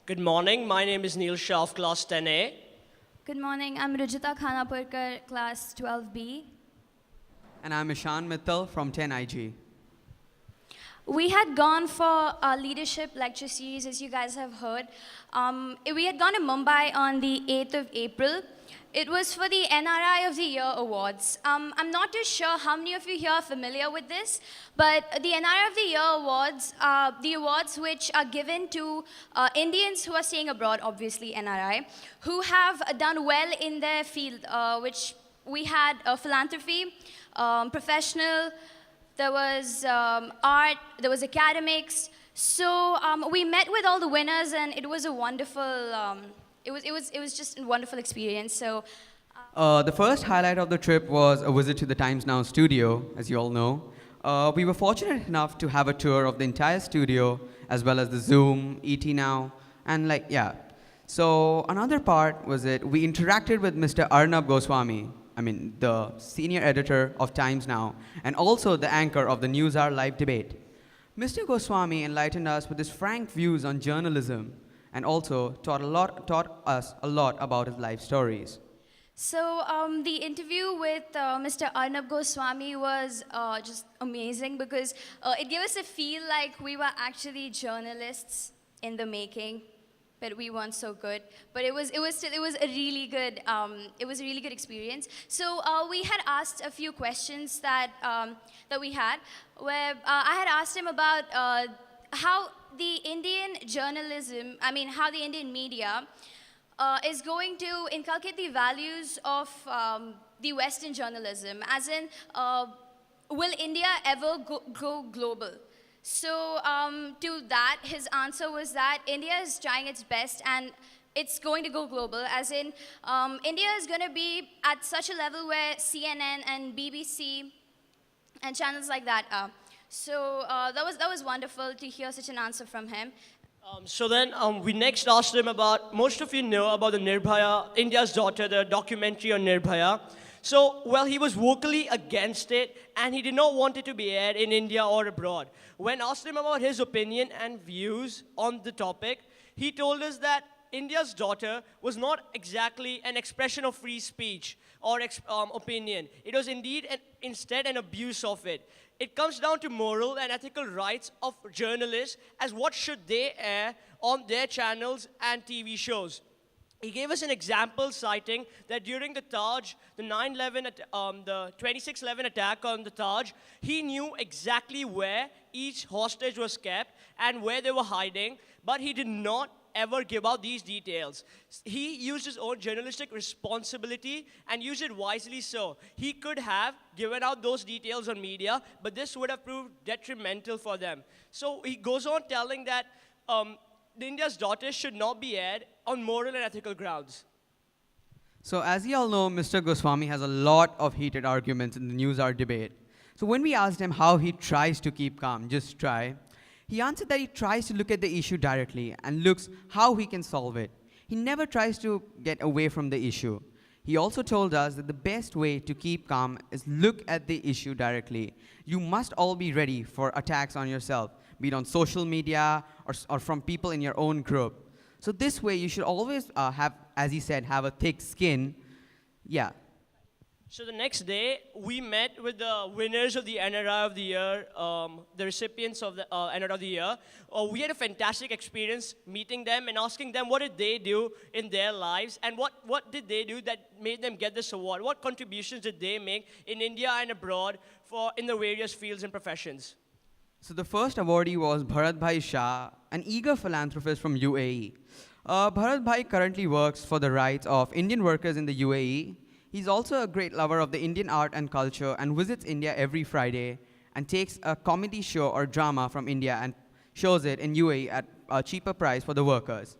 Good morning. My name is Neil Shah of Class 10A. Good morning. I'm Rujita Khanapurkar, class 12B. And I'm Ishan Mittal from 10IG. We had gone for our leadership lecture series, as you guys have heard. We had gone to Mumbai on the 8th of April. It was for the NRI of the Year Awards. I'm not too sure how many of you here are familiar with this, but the NRI of the Year Awards are the awards which are given to Indians who are staying abroad, obviously NRI, who have done well in their field, which we had philanthropy, professional, there was art, there was academics. So we met with all the winners, and it was a wonderful, it was just a wonderful experience. So. The first highlight of the trip was a visit to the Times Now studio, as you all know. We were fortunate enough to have a tour of the entire studio, as well as the Zoom, ET Now, and So another part was we interacted with Mr. Arnab Goswami, the senior editor of Times Now, and also the anchor of the News Hour live debate. Mr. Goswami enlightened us with his frank views on journalism, and also taught us a lot about his life stories. So the interview with Mr. Arnab Goswami was just amazing because it gave us a feel like we were actually journalists in the making, but we weren't so good. But it was a really good experience. So we had asked a few questions that we had, where I had asked him about how the Indian journalism, how the Indian media is going to inculcate the values of the Western journalism, as in, will India ever go global? So to that, his answer was that India is trying its best and it's going to go global, as in India is going to be at such a level where CNN and BBC and channels like that are. So that was wonderful to hear such an answer from him. So then we next asked him about, most of you know about the Nirbhaya, India's Daughter, the documentary on Nirbhaya. So, well, he was vocally against it, and he did not want it to be aired in India or abroad. When asked him about his opinion and views on the topic, he told us that India's Daughter was not exactly an expression of free speech or opinion. It was instead an abuse of it. It comes down to moral and ethical rights of journalists as what should they air on their channels and TV shows. He gave us an example citing that during the Taj, the 26/11 attack on the Taj, he knew exactly where each hostage was kept and where they were hiding, but he did not ever give out these details. He used his own journalistic responsibility and used it wisely so. He could have given out those details on media, but this would have proved detrimental for them. So he goes on telling that India's Daughter should not be aired on moral and ethical grounds. So as you all know, Mr. Goswami has a lot of heated arguments in the News Hour debate. So when we asked him how he tries to keep calm, just try, he answered that he tries to look at the issue directly and looks how he can solve it. He never tries to get away from the issue. He also told us that the best way to keep calm is look at the issue directly. You must all be ready for attacks on yourself, be it on social media or from people in your own group. So this way, you should always have, as he said, have a thick skin. Yeah. So the next day, we met with the winners of the NRI of the Year, the recipients of the NRI of the Year. We had a fantastic experience meeting them and asking them what did they do in their lives and what did they do that made them get this award? What contributions did they make in India and abroad in the various fields and professions? So the first awardee was Bharat Bhai Shah, an eager philanthropist from UAE. Bharat Bhai currently works for the rights of Indian workers in the UAE. He's also a great lover of the Indian art and culture and visits India every Friday and takes a comedy show or drama from India and shows it in UAE at a cheaper price for the workers.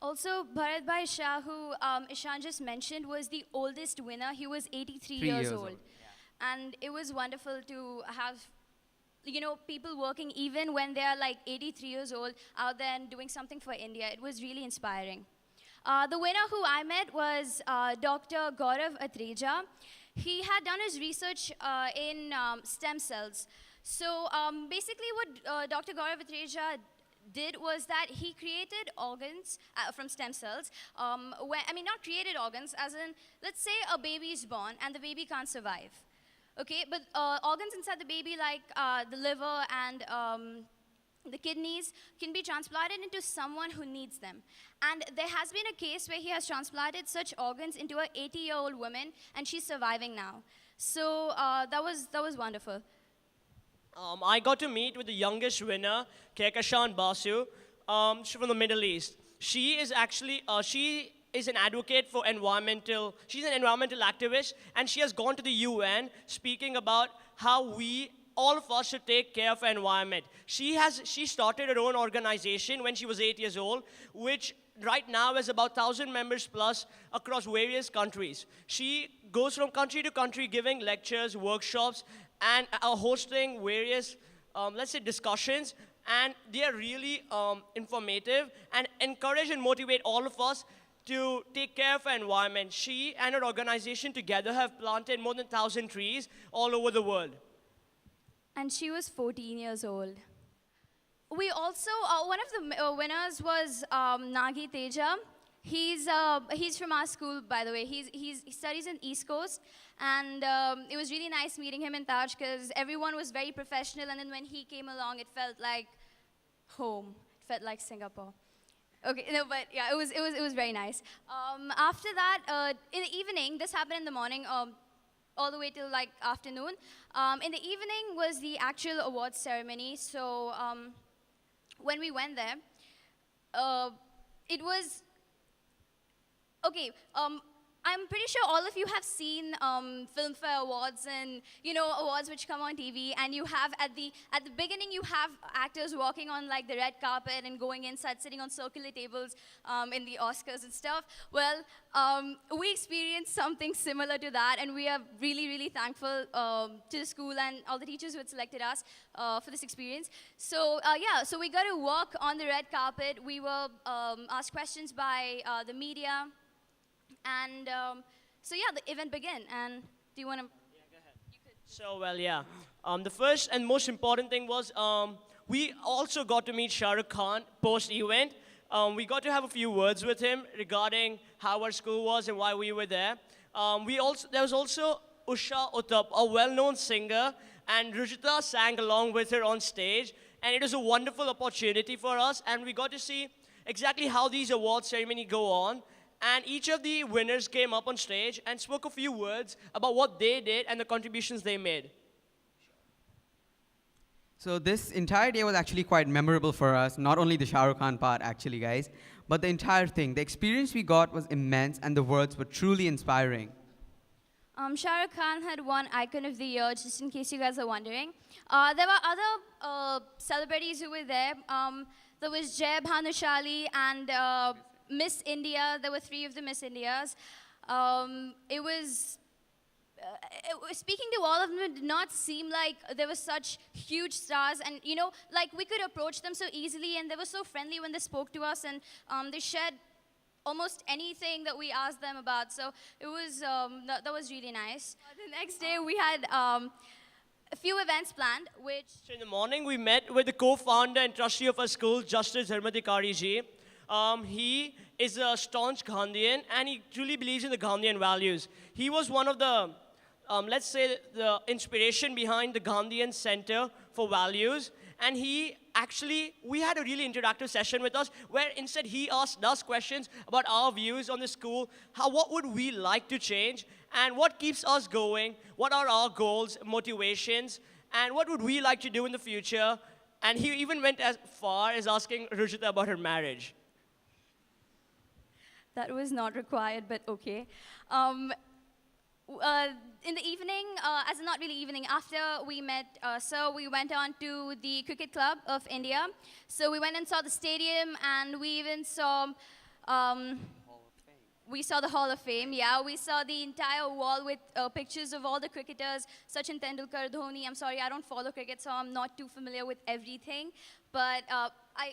Also, Bharat Bhai Shah, who Ishan just mentioned, was the oldest winner. He was 83 years old. Yeah. And it was wonderful to have people working even when they are like 83 years old out there and doing something for India. It was really inspiring. The winner who I met was Dr. Gaurav Atreja. He had done his research in stem cells. So basically what Dr. Gaurav Atreja did was that he created organs from stem cells. Not created organs, as in, let's say a baby is born and the baby can't survive. Okay, but organs inside the baby, like the liver and the kidneys, can be transplanted into someone who needs them. And there has been a case where he has transplanted such organs into an 80-year-old woman, and she's surviving now. So that was wonderful. I got to meet with the youngest winner, Kehkashan Basu, she's from the Middle East. She is actually, she is an advocate for she's an environmental activist, and she has gone to the UN speaking about how all of us should take care of the environment. She started her own organization when she was 8 years old, which right now has about 1,000 members plus across various countries. She goes from country to country giving lectures, workshops, and hosting various, let's say, discussions. And they are really informative and encourage and motivate all of us to take care of the environment. She and her organization together have planted more than 1,000 trees all over the world. And she was 14 years old. We also, one of the winners was Nagi Teja. He's from our school, by the way. He studies in East Coast. And it was really nice meeting him in Taj because everyone was very professional. And then when he came along, it felt like home. It felt like Singapore. Okay, no, but yeah, it was very nice. After that, in the evening, this happened in the morning, all the way till like afternoon. In the evening was the actual awards ceremony. So when we went there, it was okay. I'm pretty sure all of you have seen Filmfare Awards and awards which come on TV, and you have at the beginning you have actors walking on like the red carpet and going inside, sitting on circular tables in the Oscars and stuff. Well, we experienced something similar to that, and we are really thankful to the school and all the teachers who had selected us for this experience. So so we got to walk on the red carpet. We were asked questions by the media. And so yeah, the event began. And do you want to? Yeah, go ahead. You could. So well, yeah. The first and most important thing was we also got to meet Shah Rukh Khan post-event. We got to have a few words with him regarding how our school was and why we were there. There was also Usha Uttap, a well-known singer, and Rujita sang along with her on stage. And it was a wonderful opportunity for us, and we got to see exactly how these award ceremony go on. And each of the winners came up on stage and spoke a few words about what they did and the contributions they made. So this entire day was actually quite memorable for us, not only the Shah Rukh Khan part actually, guys, but the entire thing. The experience we got was immense and the words were truly inspiring. Shah Rukh Khan had won Icon of the Year, just in case you guys are wondering. There were other celebrities who were there. There was Jay Bhanushali and Miss India. There were 3 of the Miss Indias. It was speaking to all of them, it did not seem like there were such huge stars, and like we could approach them so easily, and they were so friendly when they spoke to us, and they shared almost anything that we asked them about. So it was that was really nice. The next day we had a few events planned, which. So in the morning we met with the co-founder and trustee of our school, Justice Dharmadhikari ji. He is a staunch Gandhian, and he truly believes in the Gandhian values. He was one of the, let's say, the inspiration behind the Gandhian Center for Values. And we had a really interactive session with us, where instead he asked us questions about our views on the school, what would we like to change, and what keeps us going, what are our goals, motivations, and what would we like to do in the future. And he even went as far as asking Rujita about her marriage. That was not required, but okay. In the evening, not really evening, after we met, so we went on to the Cricket Club of India. So we went and saw the stadium, and we even saw, we saw the Hall of Fame, yeah. We saw the entire wall with pictures of all the cricketers, Sachin Tendulkar, Dhoni. I'm sorry, I don't follow cricket, so I'm not too familiar with everything. But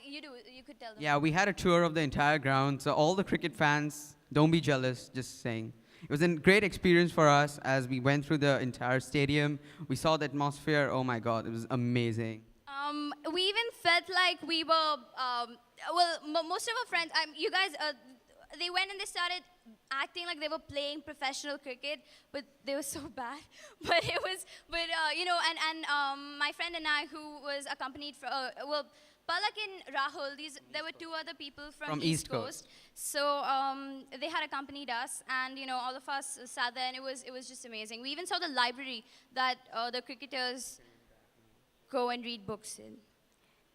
you could tell them. Yeah, we had a tour of the entire ground, so all the cricket fans, don't be jealous, just saying. It was a great experience for us as we went through the entire stadium. We saw the atmosphere. Oh my God, it was amazing. we even felt like we were, most of our friends, you guys, they went and they started acting like they were playing professional cricket, but they were so bad. But it was, my friend and I, who was accompanied for, Palak and Rahul, there were two other people from East Coast. So they had accompanied us, and all of us sat there, and it was just amazing. We even saw the library that the cricketers go and read books in.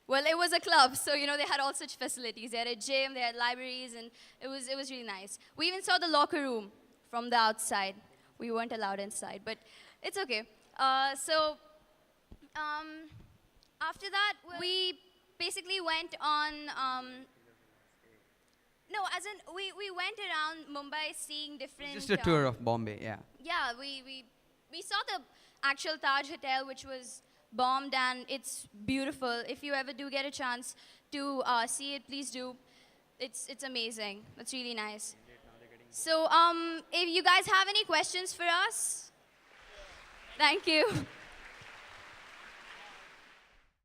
Well, it was a club, so they had all such facilities. They had a gym, they had libraries, and it was really nice. We even saw the locker room from the outside. We weren't allowed inside, but it's okay. After that, we basically went on. No, as in we went around Mumbai seeing different. Just a tour of Bombay, yeah. Yeah, we saw the actual Taj Hotel, which was bombed, and it's beautiful. If you ever do get a chance to see it, please do. It's amazing. It's really nice. So if you guys have any questions for us, thank you.